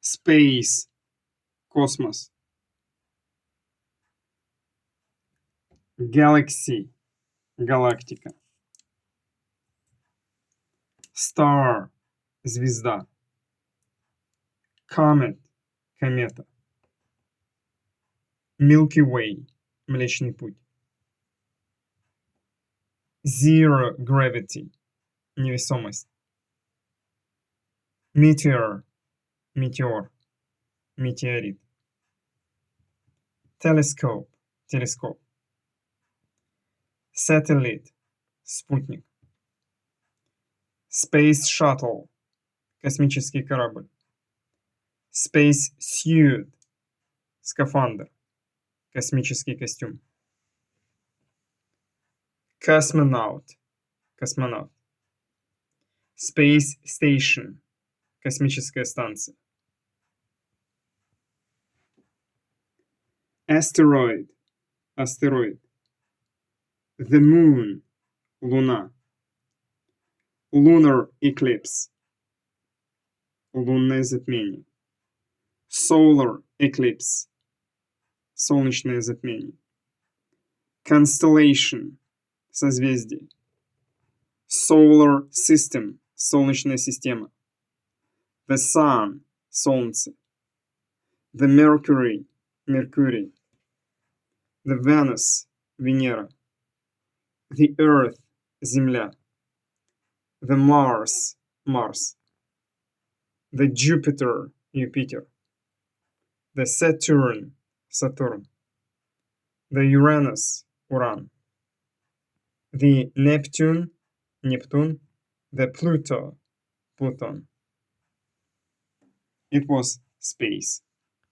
Space – космос. Galaxy – галактика. Star – звезда. Comet – комета. Milky Way – Млечный путь. Zero gravity – невесомость. Meteor – метеор, метеорит. Telescope – телескоп. Satellite – спутник. Space Shuttle – космический корабль. Space Suit – скафандр, космический костюм. Cosmonaut – космонавт. Space Station – космическая станция. Asteroid – астероид. The Moon – луна. Lunar Eclipse – лунное затмение. Solar Eclipse – солнечное затмение. Constellation – созвездие. Solar System – солнечная система. The Sun – солнце. The Mercury – Меркурий. The Venus – Венера. The Earth – Земля. The Mars – Марс. The Jupiter – Юпитер. The Saturn – Сатурн. The Uranus – Уран. The Neptune – Нептун. The Pluto – Плутон. It was space.